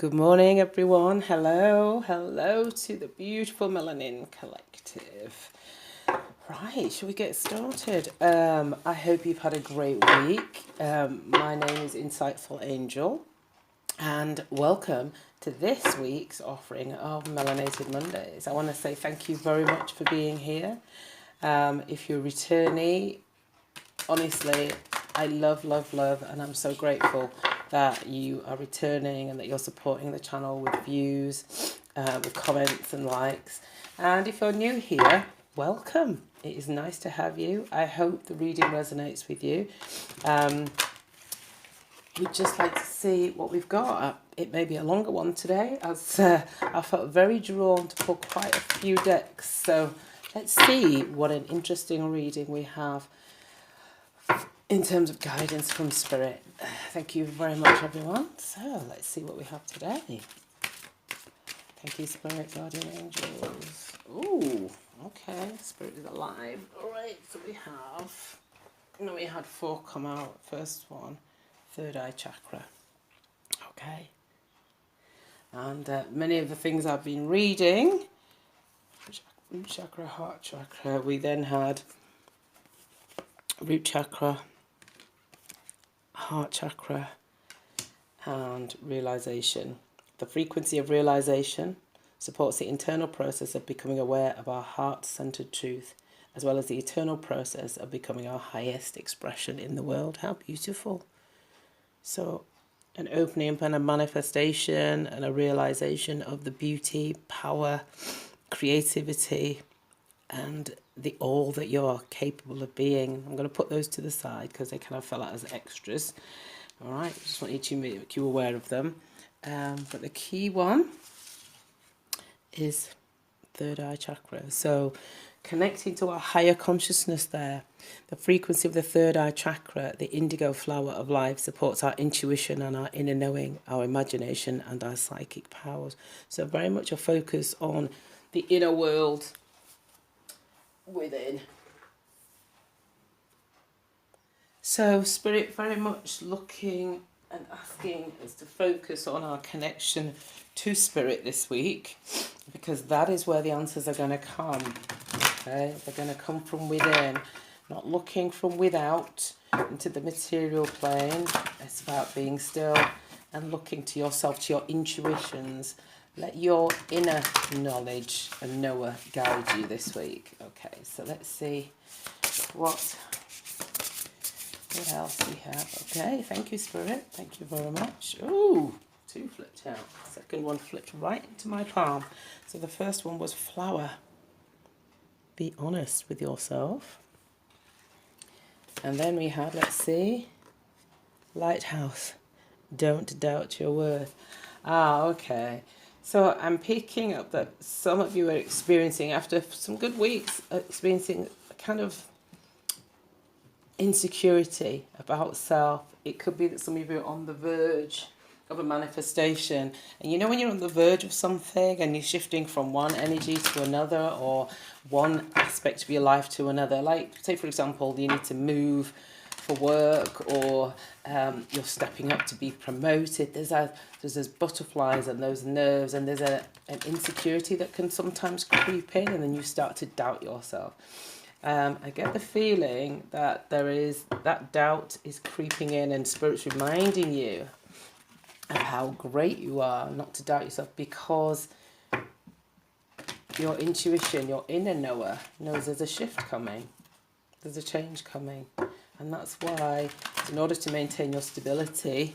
Good morning, everyone. Hello to the beautiful Melanin Collective. Right, shall we get started? I hope you've had a great week. My name is Insightful Angel, and welcome to this week's offering of Melanated Mondays. I want to say thank you very much for being here. If you're a returnee, honestly, I love, and I'm so grateful that you are returning and that you're supporting the channel with views, with comments and likes. And if you're new here, welcome. It is nice to have you. I hope the reading resonates with you. We'd just like to see what we've got. It may be a longer one today, as I felt very drawn to pull quite a few decks. So let's see what an interesting reading we have in terms of guidance from Spirit. Thank you very much, everyone. So let's see what we have today. Thank you, Spirit, Guardian Angels. Ooh, okay. Spirit is alive. All right, so we had 4 come out. First one, third eye chakra. Okay. And many of the things I've been reading, root chakra, heart chakra. We then had root chakra, heart chakra, and realization. The frequency of realization supports the internal process of becoming aware of our heart-centered truth, as well as the eternal process of becoming our highest expression in the world. How beautiful. So an opening up and a manifestation and a realization of the beauty, power, creativity, and the all that you're capable of being. I'm going to put those to the side because they kind of fell out as extras. All right, just want you to make you aware of them. But the key one is third eye chakra. So connecting to our higher consciousness there, the frequency of the third eye chakra, the indigo flower of life, supports our intuition and our inner knowing, our imagination and our psychic powers. So very much a focus on the inner world within. So Spirit very much looking and asking us to focus on our connection to Spirit this week, because that is where the answers are going to come. Okay, they're going to come from within, not looking from without into the material plane. It's about being still and looking to yourself, to your intuitions. Let your inner knowledge and knower guide you this week. Okay, so let's see what else we have. Okay, thank you, Spirit. Thank you very much. Ooh, 2 flipped out. Second one flipped right into my palm. So the first one was flower. Be honest with yourself. And then we had, let's see, lighthouse. Don't doubt your worth. Okay. So I'm picking up that some of you are experiencing, after some good weeks, experiencing a kind of insecurity about self. It could be that some of you are on the verge of a manifestation. And you know when you're on the verge of something and you're shifting from one energy to another, or one aspect of your life to another. Like, say, for example, you need to move for work, or you're stepping up to be promoted. There's those butterflies and those nerves, and there's an insecurity that can sometimes creep in, and then you start to doubt yourself. I get the feeling that that doubt is creeping in, and Spirit's reminding you of how great you are, not to doubt yourself, because your intuition, your inner knower, knows there's a shift coming, there's a change coming. And that's why, in order to maintain your stability,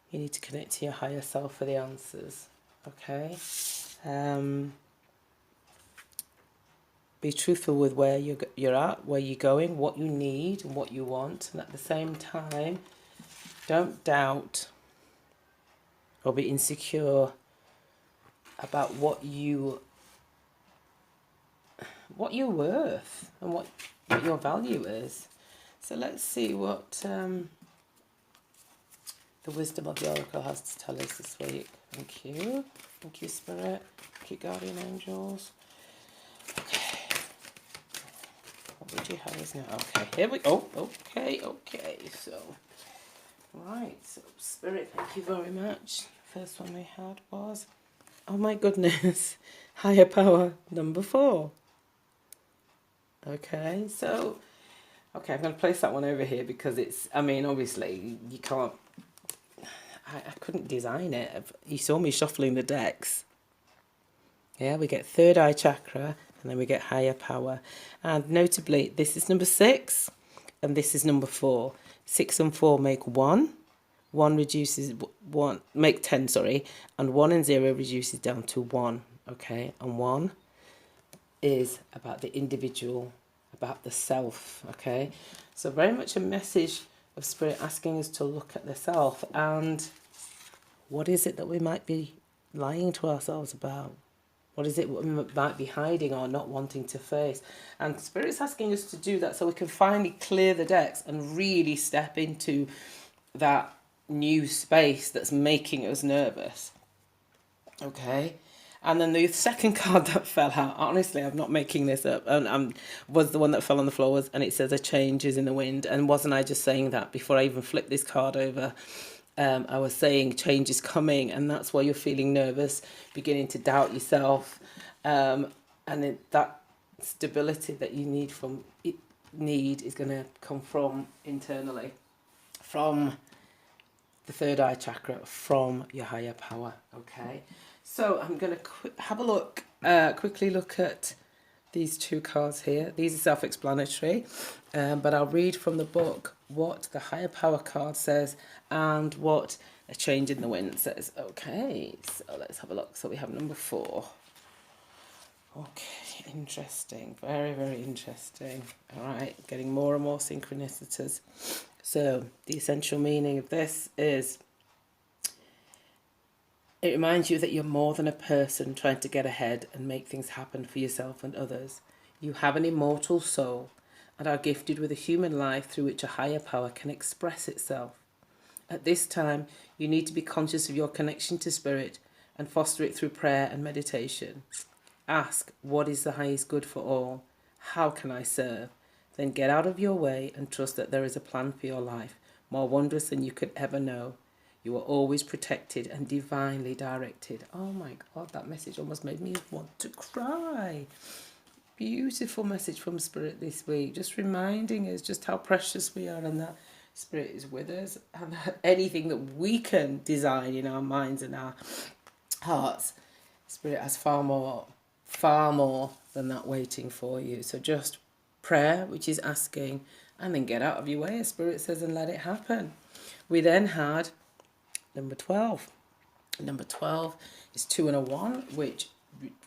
you need to connect to your higher self for the answers. Okay? Be truthful with where you're at, where you're going, what you need and what you want. And at the same time, don't doubt or be insecure about what you're worth and what your value is. So let's see what the wisdom of the Oracle has to tell us this week. Thank you. Thank you, Spirit. Thank you, Guardian Angels. Okay. What would you have us now? Okay, here we go. Okay. So Right, so Spirit, thank you very much. First one we had was, oh my goodness, higher power number 4. Okay, so, okay, I'm going to place that one over here because it's, I mean, obviously, you can't, I couldn't design it. You saw me shuffling the decks. Yeah, we get third eye chakra, and then we get higher power. And notably, this is number 6, and this is number 4. 6 and 4 make 1. 1 reduces, 1, make 10, sorry. And 1 and 0 reduces down to 1, okay? And 1 is about the individual, about the self, okay? So very much a message of Spirit asking us to look at the self and what is it that we might be lying to ourselves about? What is it we might be hiding or not wanting to face? And Spirit's asking us to do that so we can finally clear the decks and really step into that new space that's making us nervous. Okay? And then the second card that fell out, honestly, I'm not making this up, and was the one that fell on the floor, and it says a change is in the wind. And wasn't I just saying that before I even flipped this card over? I was saying change is coming, and that's why you're feeling nervous, beginning to doubt yourself, and that stability that you need is going to come from internally, from the third eye chakra, from your higher power. Okay, so I'm going to have a look, quickly look at these 2 cards here. These are self-explanatory, but I'll read from the book what the higher power card says and what a change in the wind says. Okay, so let's have a look. So we have number 4. Okay, interesting. Very, very interesting. All right, getting more and more synchronicities. So the essential meaning of this is it reminds you that you're more than a person trying to get ahead and make things happen for yourself and others. You have an immortal soul and are gifted with a human life through which a higher power can express itself. At this time, you need to be conscious of your connection to Spirit and foster it through prayer and meditation. Ask, what is the highest good for all? How can I serve? Then get out of your way and trust that there is a plan for your life, more wondrous than you could ever know. You are always protected and divinely directed. Oh my God, that message almost made me want to cry. Beautiful message from Spirit this week, just reminding us just how precious we are and that Spirit is with us, and that anything that we can design in our minds and our hearts, Spirit has far more than that waiting for you. So just prayer, which is asking, and then get out of your way, as Spirit says, and let it happen. We then had number 12. Number 12 is 2 and a 1, which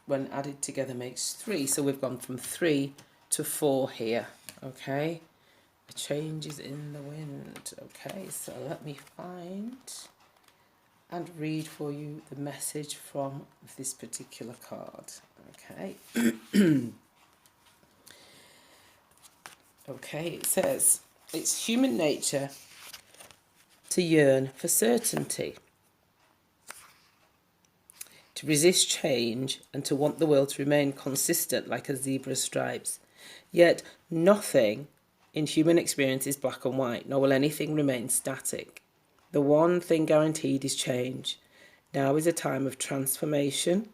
when added together makes 3. So we've gone from 3 to 4 here. Okay. A change is in the wind. Okay, so let me find and read for you the message from this particular card. Okay. Okay, it says, it's human nature to yearn for certainty, to resist change, and to want the world to remain consistent like a zebra's stripes. Yet nothing in human experience is black and white, nor will anything remain static. The one thing guaranteed is change. Now is a time of transformation,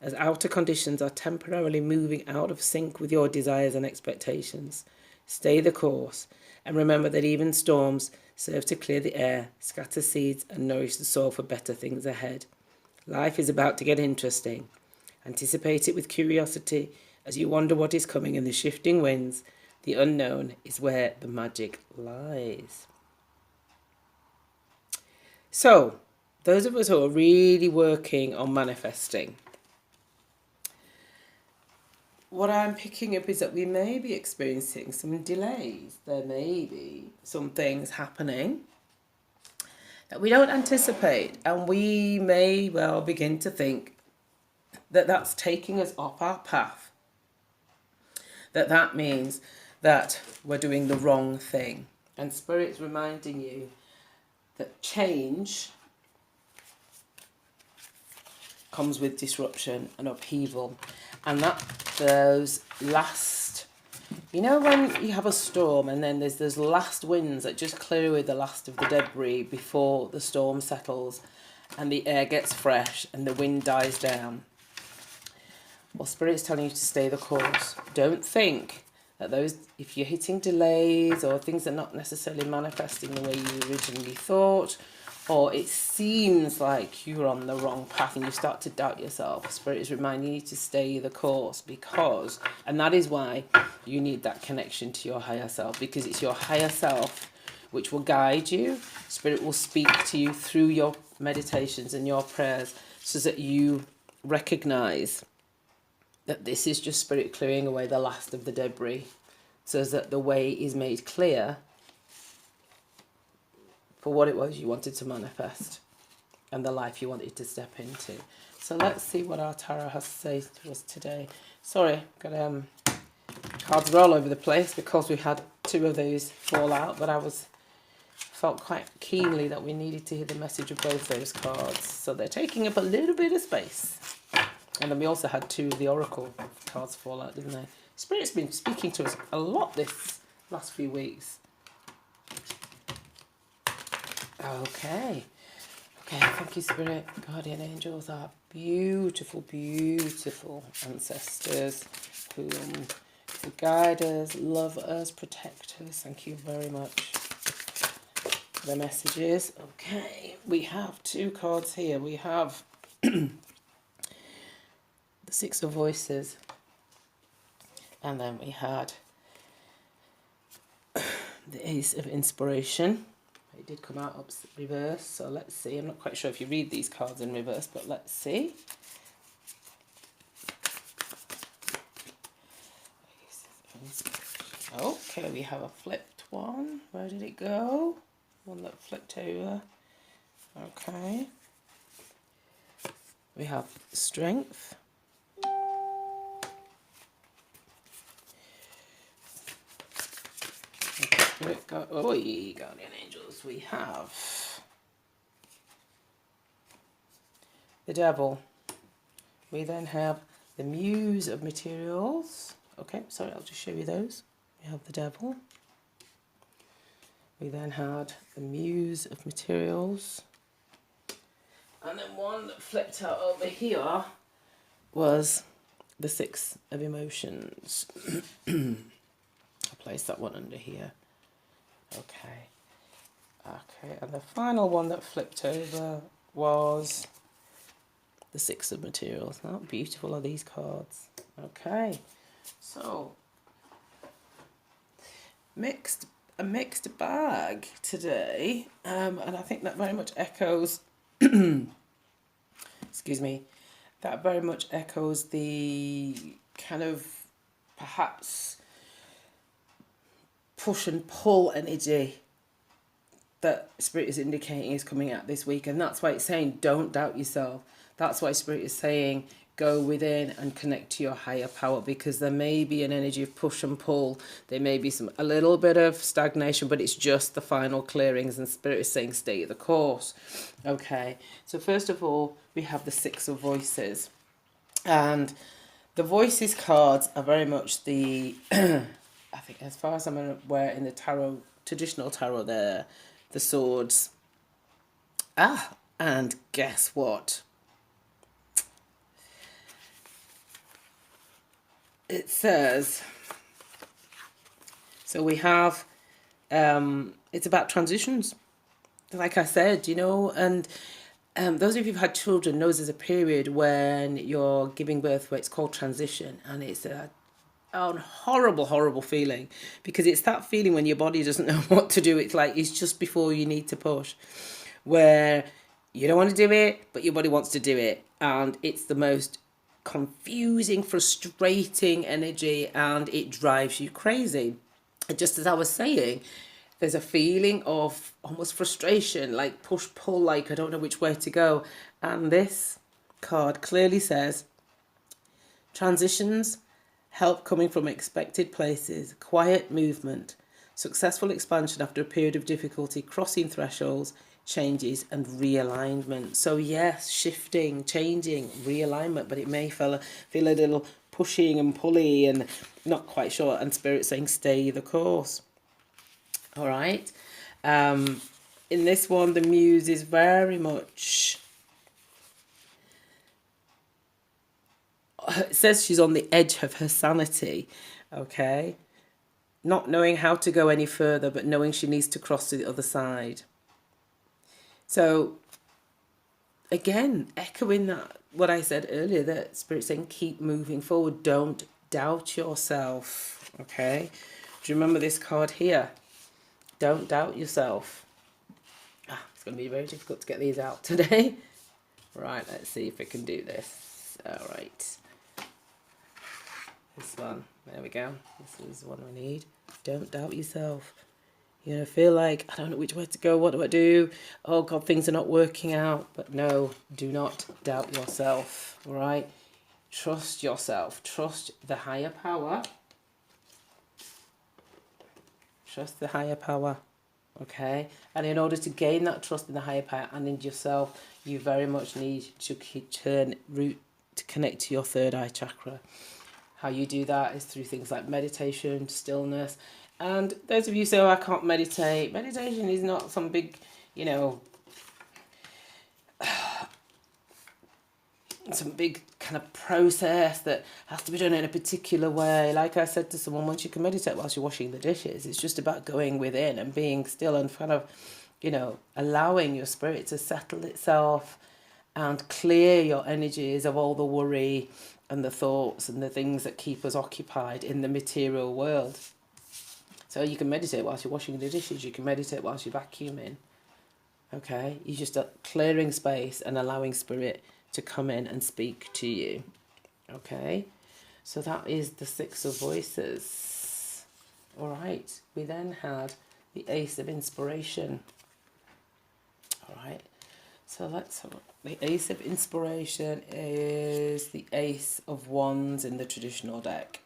as outer conditions are temporarily moving out of sync with your desires and expectations. Stay the course, and remember that even storms serve to clear the air, scatter seeds, and nourish the soil for better things ahead. Life is about to get interesting. Anticipate it with curiosity as you wonder what is coming in the shifting winds. The unknown is where the magic lies. So, those of us who are really working on manifesting, what I'm picking up is that we may be experiencing some delays. There may be some things happening that we don't anticipate, and we may well begin to think that that's taking us off our path. That means that we're doing the wrong thing. And Spirit's reminding you that change comes with disruption and upheaval, and that those last You know when you have a storm and then there's those last winds that just clear away the last of the debris before the storm settles and the air gets fresh and the wind dies down? Well, Spirit's telling you to stay the course. Don't think that if you're hitting delays or things are not necessarily manifesting the way you originally thought, or it seems like you're on the wrong path and you start to doubt yourself, Spirit is reminding you to stay the course and that is why you need that connection to your higher self, because it's your higher self which will guide you. Spirit will speak to you through your meditations and your prayers so that you recognize that this is just Spirit clearing away the last of the debris so that the way is made clear for what it was you wanted to manifest and the life you wanted to step into. So let's see what our tarot has to say to us today. Sorry, got cards are all over the place because we had 2 of those fall out, but I felt quite keenly that we needed to hear the message of both those cards. So they're taking up a little bit of space. And then we also had 2 of the Oracle cards fall out, didn't they? Spirit's been speaking to us a lot this last few weeks. Okay, thank you, Spirit. Guardian angels are beautiful, beautiful ancestors who guide us, love us, protect us. Thank you very much for the messages. Okay, we have 2 cards here. We have the 6 of Voices, and then we had the Ace of Inspiration. It did come out reverse, so let's see. I'm not quite sure if you read these cards in reverse, but let's see. Okay, we have a flipped one. Where did it go? One that flipped over. Okay. We have Strength. Guardian angels. We have the Devil. We then have the Muse of Materials. Okay, sorry, I'll just show you those. We have the Devil. We then had the Muse of Materials. And then one that flipped out over here was the 6 of Emotions. I'll place that one under here. Okay, and the final one that flipped over was the 6 of Materials. How beautiful are these cards? Okay, so a mixed bag today, and I think that very much echoes. Excuse me, that very much echoes the kind of perhaps push and pull energy that Spirit is indicating is coming out this week. And that's why it's saying don't doubt yourself. That's why Spirit is saying go within and connect to your higher power, because there may be an energy of push and pull. There may be a little bit of stagnation, but it's just the final clearings, and Spirit is saying stay the course. Okay, so first of all, we have the 6 of Voices. And the Voices cards are very much the... I think as far as I'm aware in the tarot, traditional tarot, they're the swords. And guess what? It says, so we have, it's about transitions. Like I said, and those of you who've had children knows there's a period when you're giving birth where it's called transition, and it's a horrible feeling, because it's that feeling when your body doesn't know what to do. It's like it's just before you need to push, where you don't want to do it but your body wants to do it, and it's the most confusing, frustrating energy, and it drives you crazy. And just as I was saying, there's a feeling of almost frustration, like push pull, like I don't know which way to go. And this card clearly says transitions, help coming from expected places, quiet movement, successful expansion after a period of difficulty, crossing thresholds, changes and realignment. So yes, shifting, changing, realignment, but it may feel a little pushing and pulling and not quite sure, and Spirit saying stay the course. All right. In this one, the muse is very much, it says she's on the edge of her sanity, okay? Not knowing how to go any further, but knowing she needs to cross to the other side. So, again, echoing that, what I said earlier, that Spirit saying keep moving forward, don't doubt yourself, okay? Do you remember this card here? Don't doubt yourself. It's going to be very difficult to get these out today. Right, let's see if we can do this. All right. This one. There we go. This is the one we need. Don't doubt yourself. You're going to feel like, I don't know which way to go. What do I do? Oh, God, things are not working out. But no, do not doubt yourself. All right? Trust yourself. Trust the higher power. Trust the higher power. Okay, and in order to gain that trust in the higher power and in yourself, you very much need to turn root to connect to your third eye chakra. How you do that is through things like meditation, stillness. And those of you say, oh, I can't meditate. Meditation is not some big, you know, some big kind of process that has to be done in a particular way. Like I said to someone, once you can meditate whilst you're washing the dishes, it's just about going within and being still and kind of, you know, allowing your spirit to settle itself and clear your energies of all the worry and the thoughts and the things that keep us occupied in the material world. So you can meditate whilst you're washing the dishes, you can meditate whilst you're vacuuming. Okay, you just are clearing space and allowing spirit to come in and speak to you. Okay, so that is the Six of Voices. All right, we then had the Ace of Inspiration. All right, so let's have a look. The Ace of Inspiration is the Ace of Wands in the traditional deck.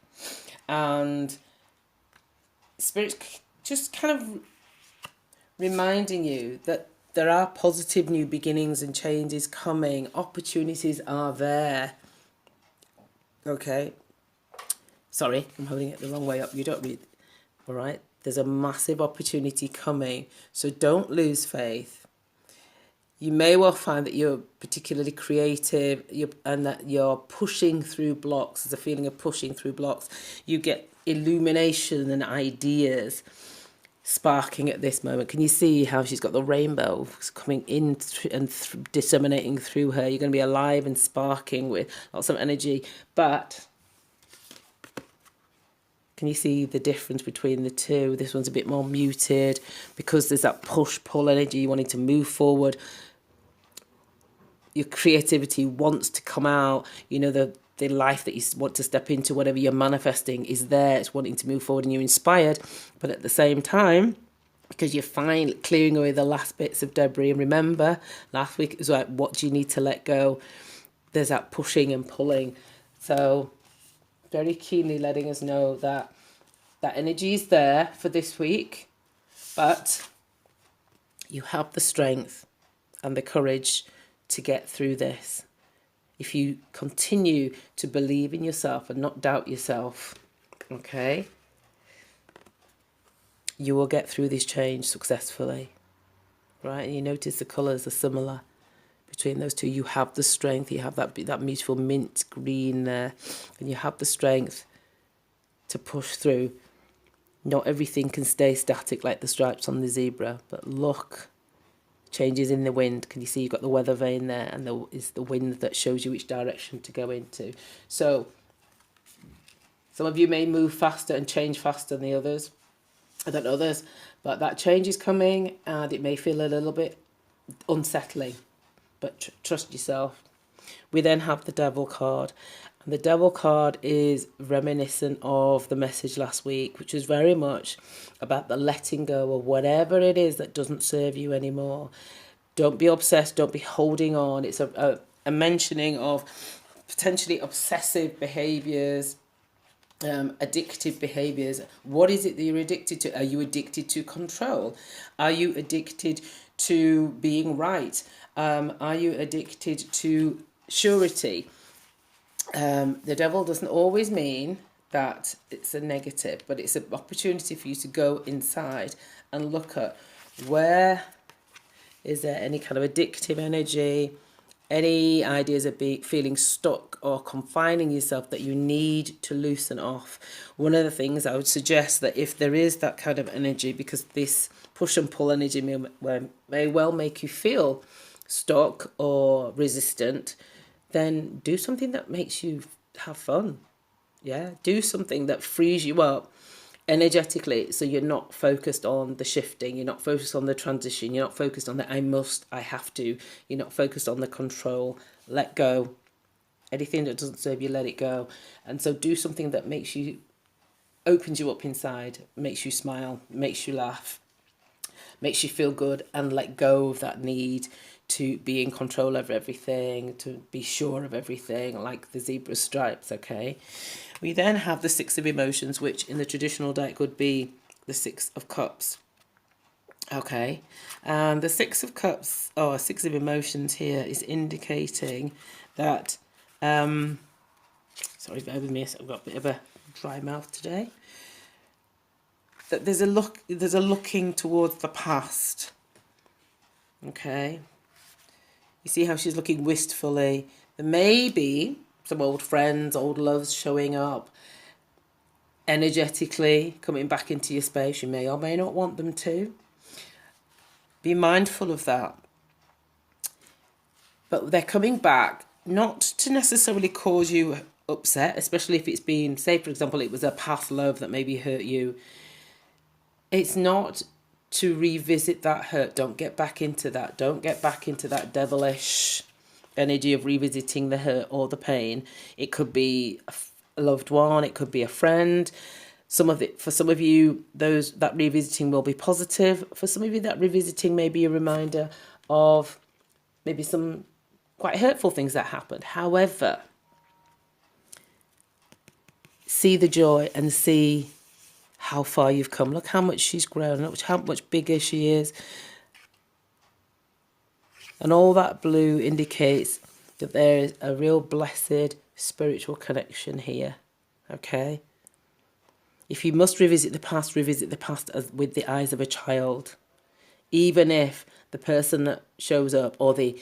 And Spirit's just kind of reminding you that there are positive new beginnings and changes coming. Opportunities are there. Okay. Sorry, I'm holding it the wrong way up. You don't read. All right. There's a massive opportunity coming. So don't lose faith. You may well find that you're particularly creative and that you're pushing through blocks. There's a feeling of pushing through blocks. You get illumination and ideas sparking at this moment. Can you see how she's got the rainbow coming in and disseminating through her? You're going to be alive and sparking with lots of energy. But can you see the difference between the two? This one's a bit more muted because there's that push-pull energy. You wanting to move forward. Your creativity wants to come out. You know, the life that you want to step into, whatever you're manifesting, is there. It's wanting to move forward and you're inspired. But at the same time, because you're clearing away the last bits of debris. And remember, last week it was like, what do you need to let go? There's that pushing and pulling. So very keenly letting us know that that energy is there for this week. But you have the strength and the courage to get through this. If you continue to believe in yourself and not doubt yourself, okay, you will get through this change successfully, right? And you notice the colours are similar between those two. You have the strength, you have that beautiful mint green there, and you have the strength to push through. Not everything can stay static like the stripes on the zebra, but look, changes in the wind. Can you see you've got the weather vane there, and is the wind that shows you which direction to go into. So some of you may move faster and change faster than the others. But that change is coming and it may feel a little bit unsettling, but trust yourself. We then have the Devil card, and the Devil card is reminiscent of the message last week, which was very much about the letting go of whatever it is that doesn't serve you anymore. Don't be obsessed, don't be holding on. It's a mentioning of potentially obsessive behaviours, addictive behaviours. What is it that you're addicted to? Are you addicted to control? Are you addicted to being right? Are you addicted to surety? The devil doesn't always mean that it's a negative, but it's an opportunity for you to go inside and look at where is there any kind of addictive energy, any ideas of feeling stuck or confining yourself that you need to loosen off. One of the things I would suggest that if there is that kind of energy, because this push and pull energy may well make you feel stuck or resistant, then do something that makes you have fun. Yeah, do something that frees you up energetically, so you're not focused on the shifting, you're not focused on the transition, you're not focused on the I have to, you're not focused on the control. Let go. Anything that doesn't serve you, let it go. And so do something that makes you, opens you up inside, makes you smile, makes you laugh, makes you feel good, and let go of that need to be in control of everything, to be sure of everything, like the zebra stripes, okay? We then have the Six of Emotions, which in the traditional deck would be the Six of Cups, okay? And the Six of Cups, or Six of Emotions here, is indicating that, sorry, bear with me, I've got a bit of a dry mouth today, that there's a looking towards the past, okay? You see how she's looking wistfully. There may be some old friends, old loves showing up energetically, coming back into your space. You may or may not want them to. Be mindful of that. But they're coming back not to necessarily cause you upset, especially if it's been, say, for example, it was a past love that maybe hurt you. It's not to revisit that hurt. Don't get back into that. Don't get back into that devilish energy of revisiting the hurt or the pain. It could be a loved one. It could be a friend. For some of you, that revisiting will be positive. For some of you, that revisiting may be a reminder of maybe some quite hurtful things that happened. However, see the joy and see how far you've come. Look how much she's grown, how much bigger she is. And all that blue indicates that there is a real blessed spiritual connection here. Okay? If you must revisit the past as with the eyes of a child. Even if the person that shows up or the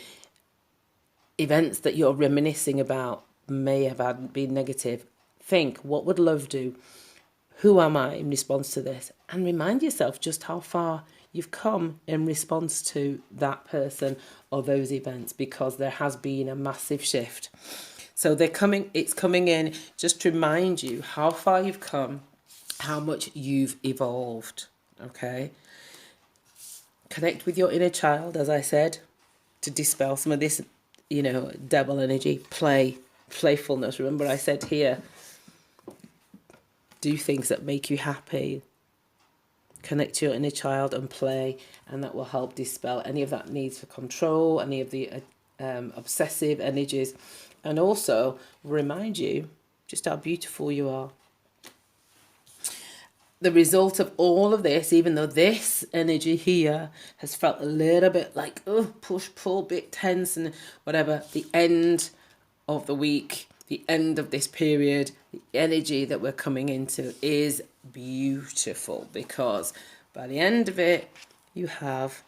events that you're reminiscing about may have been negative, think, what would love do? Who am I in response to this? And remind yourself just how far you've come in response to that person or those events, because there has been a massive shift. So it's coming in just to remind you how far you've come, how much you've evolved, okay? Connect with your inner child, as I said, to dispel some of this, devil energy, playfulness. Remember I said here, do things that make you happy. Connect to your inner child and play, and that will help dispel any of that needs for control, any of the obsessive energies, and also remind you just how beautiful you are. The result of all of this, even though this energy here has felt a little bit like, push, pull, bit tense and whatever, the end of the week, the end of this period, the energy that we're coming into is beautiful, because by the end of it, you have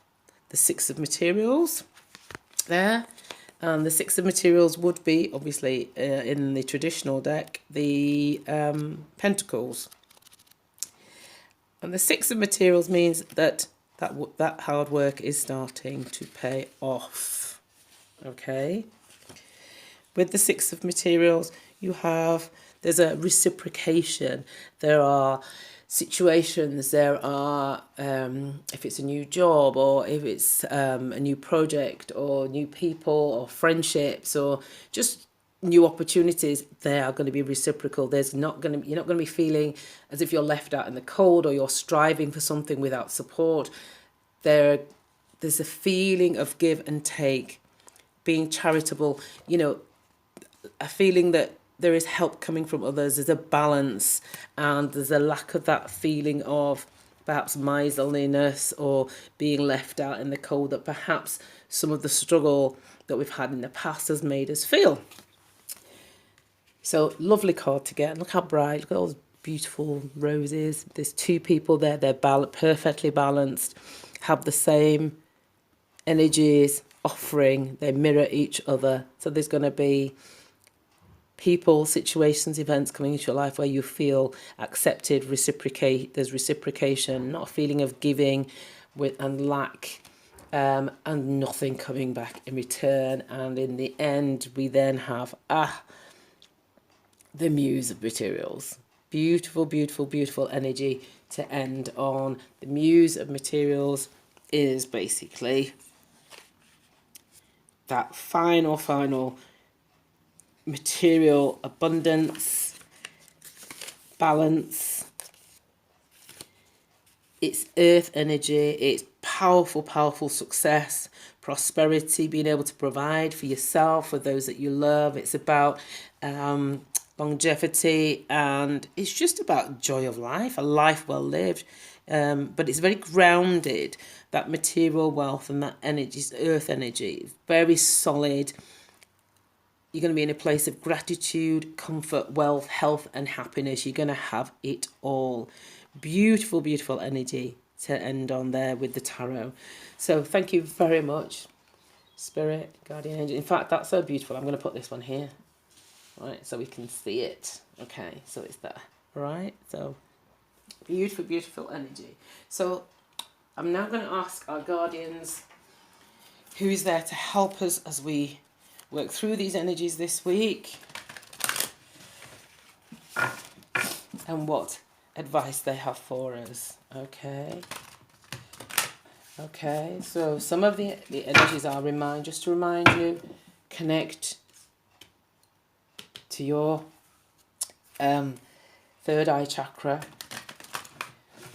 the Six of Materials there. And the Six of Materials would be, obviously, in the traditional deck, the Pentacles. And the Six of Materials means that hard work is starting to pay off. Okay? With the Six of Materials, there's a reciprocation. There are situations, there are, if it's a new job or if it's a new project or new people or friendships or just new opportunities, they are going to be reciprocal. You're not going to be feeling as if you're left out in the cold or you're striving for something without support. There's a feeling of give and take, being charitable, a feeling that there is help coming from others, there's a balance, and there's a lack of that feeling of perhaps miserliness or being left out in the cold that perhaps some of the struggle that we've had in the past has made us feel. So lovely card to get. Look how bright. Look at all those beautiful roses. There's two people there. They're perfectly balanced, have the same energies offering. They mirror each other. So there's going to be people, situations, events coming into your life where you feel accepted, there's reciprocation, not a feeling of giving and lack, and nothing coming back in return. And in the end, we then have the Muse of Materials. Beautiful, beautiful, beautiful energy to end on. The Muse of Materials is basically that final material abundance, balance. It's earth energy. It's powerful, powerful success, prosperity, being able to provide for yourself, for those that you love. It's about longevity, and it's just about joy of life, a life well lived. But it's very grounded, that material wealth and that energy, earth energy, very solid. You're going to be in a place of gratitude, comfort, wealth, health, and happiness. You're going to have it all. Beautiful, beautiful energy to end on there with the tarot. So thank you very much, Spirit, Guardian Angel. In fact, that's so beautiful. I'm going to put this one here, right, so we can see it. Okay, so it's there, right? So beautiful, beautiful energy. So I'm now going to ask our guardians who is there to help us as we work through these energies this week, and what advice they have for us. Okay, so some of the energies are just to remind you, connect to your third eye chakra,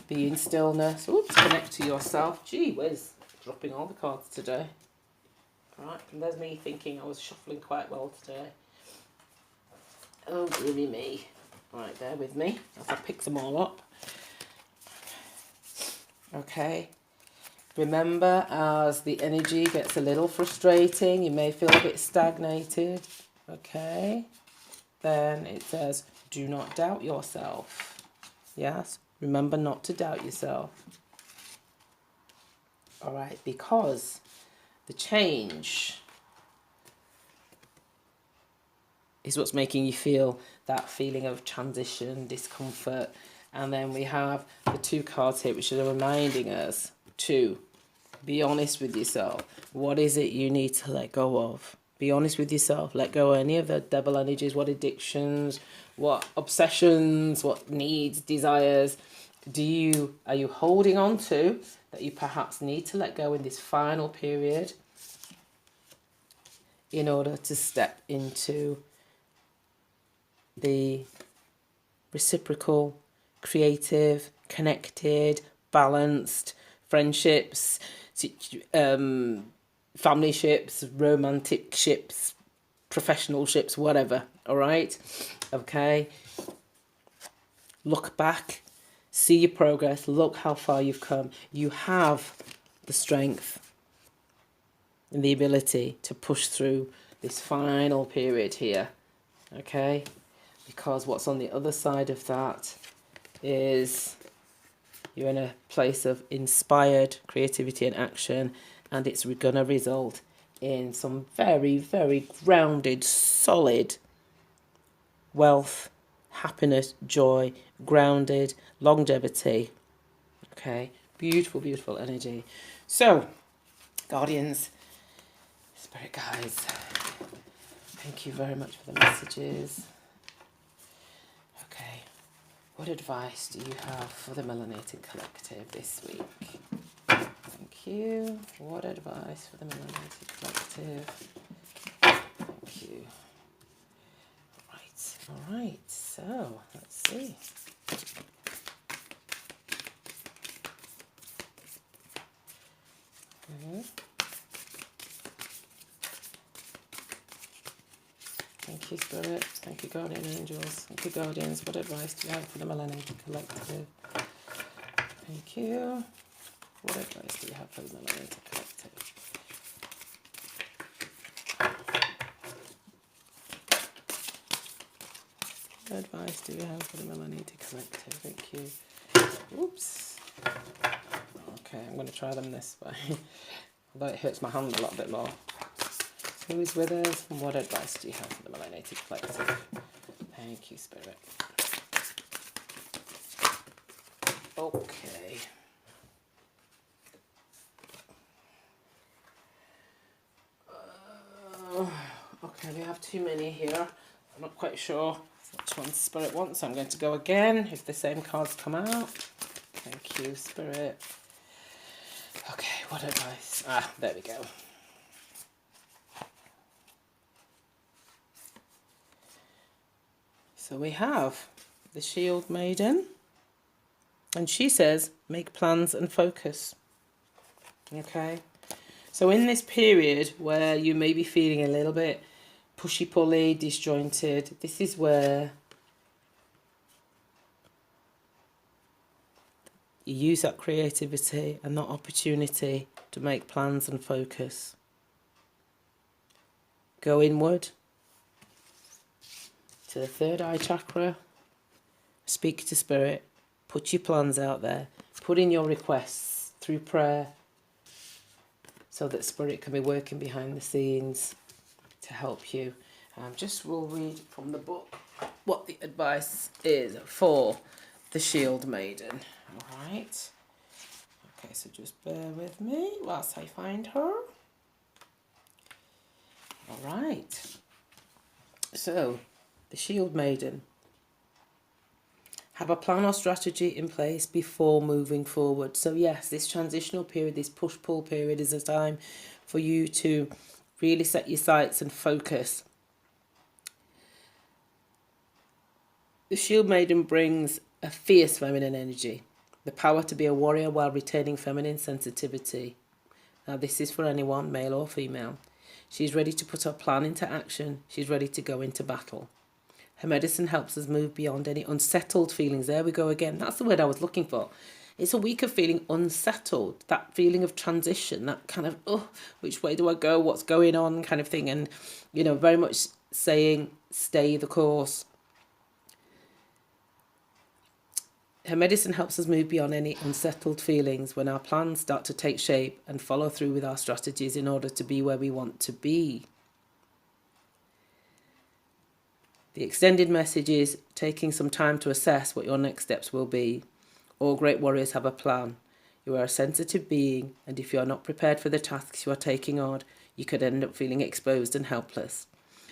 be in stillness. Oops, connect to yourself. Gee whiz, dropping all the cards today. Right, and there's me thinking I was shuffling quite well today. Oh, dearie me. Right, bear with me as I pick them all up. Okay. Remember, as the energy gets a little frustrating, you may feel a bit stagnated. Okay. Then it says, do not doubt yourself. Yes, remember not to doubt yourself. All right, because the change is what's making you feel that feeling of transition, discomfort. And then we have the two cards here, which are reminding us to be honest with yourself. What is it you need to let go of? Be honest with yourself. Let go of any of the devil energies, what addictions, what obsessions, what needs, desires are you holding on to that you perhaps need to let go in this final period in order to step into the reciprocal, creative, connected, balanced friendships, family ships, romantic ships, professional ships, whatever. All right? Okay? Look back, see your progress, look how far you've come. You have the strength and the ability to push through this final period here. Okay? Because what's on the other side of that is you're in a place of inspired creativity and action, and it's going to result in some very, very grounded, solid wealth, happiness, joy, grounded, longevity. Okay, beautiful, beautiful energy. So, guardians, spirit guides, thank you very much for the messages. Okay, what advice do you have for the Melanated Collective this week? Thank you. What advice for the Melanated Collective? Thank you. All right, so let's see. Thank you, Spirit. Thank you, Guardian Angels. Thank you, Guardians. What advice do you have for the Melanated Collective? Thank you. What advice do you have for the Melanated Collective? advice do you have for the Melanated collective? Thank you. Oops. Okay, I'm going to try them this way. Although it hurts my hand a little bit more. Who is with us? And what advice do you have for the Melanated collective? Thank you, Spirit. Okay. Okay, we have too many here. I'm not quite sure which one Spirit wants, so I'm going to go again if the same cards come out. Thank you, Spirit. Okay, what advice? Ah, there we go. So we have the Shield Maiden, and she says, make plans and focus. Okay, so in this period where you may be feeling a little bit pushy-pulley, disjointed, this is where you use that creativity and that opportunity to make plans and focus. Go inward to the third eye chakra, speak to Spirit, put your plans out there, put in your requests through prayer so that Spirit can be working behind the scenes to help you. We'll read from the book what the advice is for the Shield Maiden. All right. Okay, so just bear with me whilst I find her. All right. So, the Shield Maiden. Have a plan or strategy in place before moving forward. So yes, this transitional period, this push-pull period is a time for you to really set your sights and focus. The Shield Maiden brings a fierce feminine energy, the power to be a warrior while retaining feminine sensitivity. Now this is for anyone, male or female. She's ready to put her plan into action. She's ready to go into battle. Her medicine helps us move beyond any unsettled feelings. There we go again. That's the word I was looking for. It's a week of feeling unsettled, that feeling of transition, that kind of, which way do I go? What's going on kind of thing. And, you know, very much saying, stay the course. Her medicine helps us move beyond any unsettled feelings when our plans start to take shape and follow through with our strategies in order to be where we want to be. The extended message is taking some time to assess what your next steps will be. All great warriors have a plan. You are a sensitive being, and if you are not prepared for the tasks you are taking on, you could end up feeling exposed and helpless.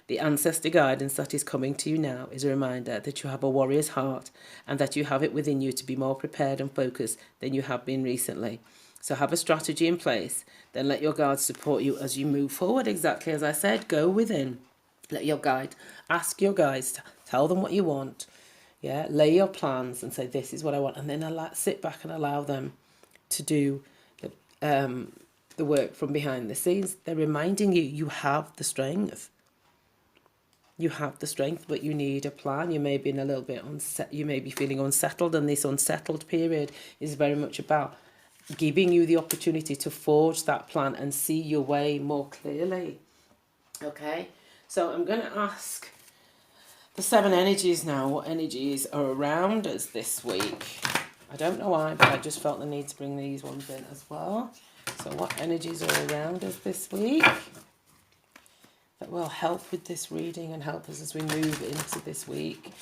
The ancestor guidance that is coming to you now is a reminder that you have a warrior's heart and that you have it within you to be more prepared and focused than you have been recently. So have a strategy in place, then let your guides support you as you move forward. Exactly as I said, go within. Let your guide, ask your guides, tell them what you want. Yeah, lay your plans and say, this is what I want. And then sit back and allow them to do the work from behind the scenes. They're reminding you, you have the strength. You have the strength, but you need a plan. You may be in a little bit you may be feeling unsettled, and this unsettled period is very much about giving you the opportunity to forge that plan and see your way more clearly. Okay, so I'm going to ask the 7 energies now, what energies are around us this week. I don't know why, but I just felt the need to bring these ones in as well. So what energies are around us this week that will help with this reading and help us as we move into this week?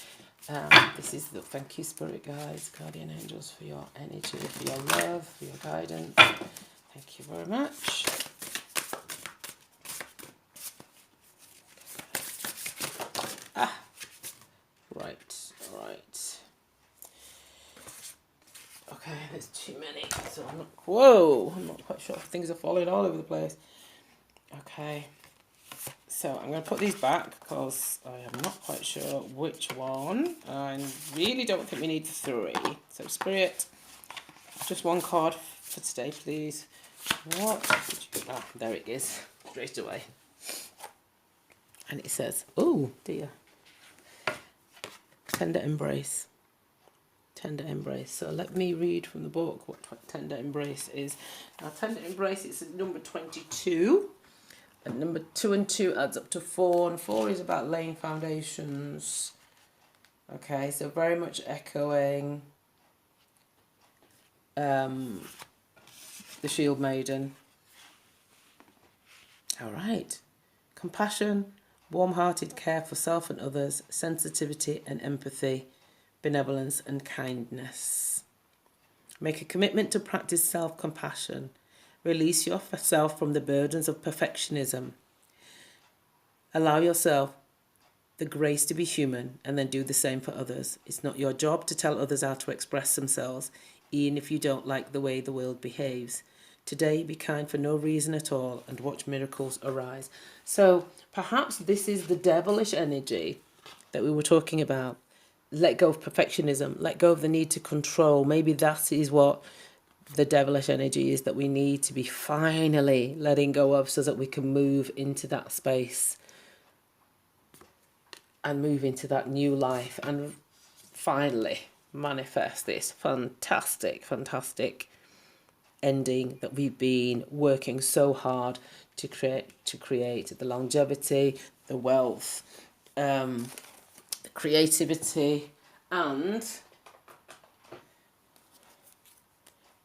This is the thank you, Spirit Guides, Guardian Angels, for your energy, for your love, for your guidance. Thank you very much. Right. Okay, there's too many, so I'm not quite sure. Things are falling all over the place. Okay, so I'm going to put these back because I am not quite sure which one. I really don't think we need 3. So Spirit, just 1 card for today, please. What did you... there it is, straight away. And it says, oh dear. Tender embrace. Tender embrace. So let me read from the book what tender embrace is. Now, tender embrace is number 22. And number 2 and 2 adds up to 4. And 4 is about laying foundations. Okay, so very much echoing the Shield Maiden. All right. Compassion, warm-hearted care for self and others, sensitivity and empathy, benevolence and kindness. Make a commitment to practice self-compassion. Release yourself from the burdens of perfectionism. Allow yourself the grace to be human and then do the same for others. It's not your job to tell others how to express themselves, even if you don't like the way the world behaves. Today, be kind for no reason at all and watch miracles arise. So perhaps this is the devilish energy that we were talking about. Let go of perfectionism, let go of the need to control. Maybe that is what the devilish energy is that we need to be finally letting go of so that we can move into that space and move into that new life and finally manifest this fantastic, fantastic ending that we've been working so hard to create the longevity, the wealth, the creativity, and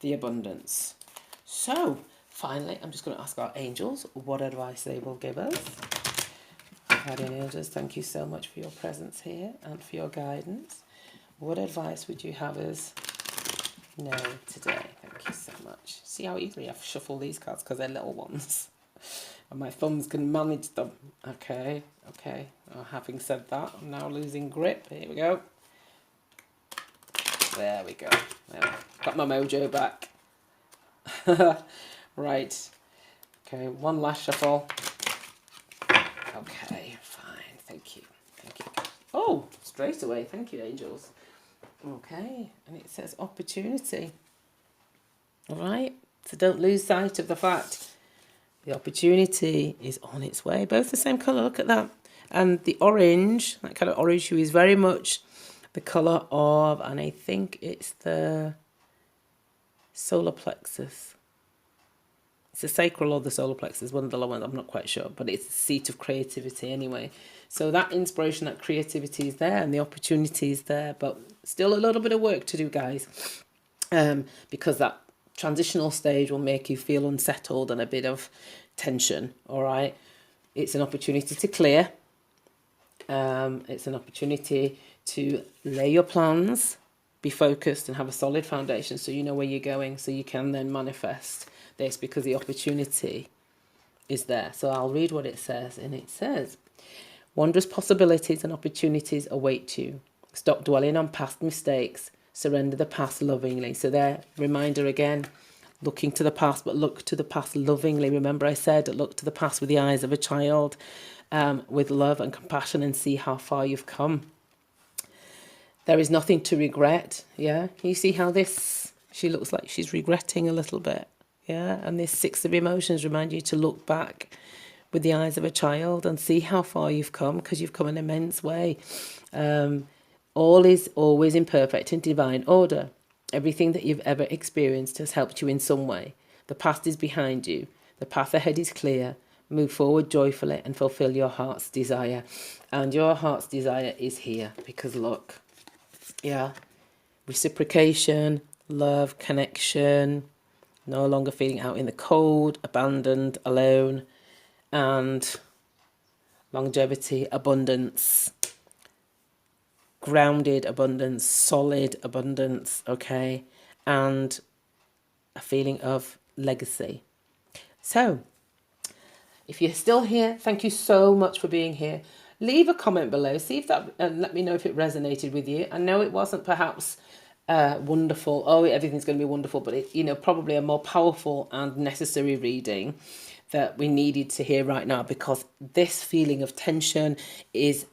the abundance. So finally, I'm just going to ask our angels what advice they will give us. Guardian angels, thank you so much for your presence here and for your guidance. What advice would you have us know today? Thank you so much. See how easily I shuffle these cards because they're little ones and my thumbs can manage them. Okay. Having said that, I'm now losing grip. Here we go. There we go. Got my mojo back. Right. Okay, one last shuffle. Okay, fine. Thank you. Oh, straight away. Thank you, angels. Okay, and it says opportunity. All right. So don't lose sight of the fact the opportunity is on its way. Both the same colour. Look at that. And the orange, that kind of orange hue, is very much the colour of, and I think it's the solar plexus. It's the sacral or the solar plexus, one of the lower ones, I'm not quite sure, but it's the seat of creativity anyway. So that inspiration, that creativity is there and the opportunity is there, but still a little bit of work to do, guys, because that transitional stage will make you feel unsettled and a bit of tension, all right? It's an opportunity to clear. It's an opportunity to lay your plans, be focused and have a solid foundation so you know where you're going, so you can then manifest this because the opportunity is there. So I'll read what it says, and it says, wondrous possibilities and opportunities await you. Stop dwelling on past mistakes. Surrender the past lovingly. So there, reminder again, looking to the past, but look to the past lovingly. Remember I said, look to the past with the eyes of a child, with love and compassion, and see how far you've come. There is nothing to regret. Yeah. You see how she looks like she's regretting a little bit. Yeah. And this Six of Emotions remind you to look back with the eyes of a child and see how far you've come, because you've come an immense way. All is always in perfect and divine order. Everything that you've ever experienced has helped you in some way. The past is behind you. The path ahead is clear. Move forward joyfully and fulfill your heart's desire. And your heart's desire is here, because look, yeah, reciprocation, love, connection, no longer feeling out in the cold, abandoned, alone, and longevity, abundance, grounded abundance, solid abundance, okay, and a feeling of legacy. So if you're still here, thank you so much for being here. Leave a comment below, see if that, and let me know if it resonated with you. I know it wasn't perhaps wonderful, everything's going to be wonderful, but it, probably a more powerful and necessary reading that we needed to hear right now, because this feeling of tension is,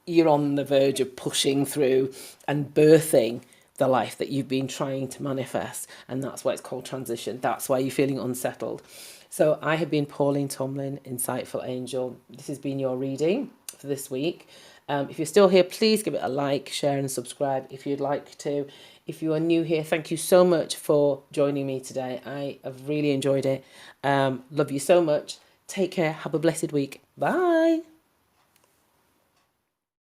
you're on the verge of pushing through and birthing the life that you've been trying to manifest. And that's why it's called transition. That's why you're feeling unsettled. So I have been Pauline Tomlin, Insightful Angel. This has been your reading for this week. If you're still here, please give it a like, share and subscribe if you'd like to. If you are new here, thank you so much for joining me today. I have really enjoyed it. Love you so much. Take care. Have a blessed week. Bye.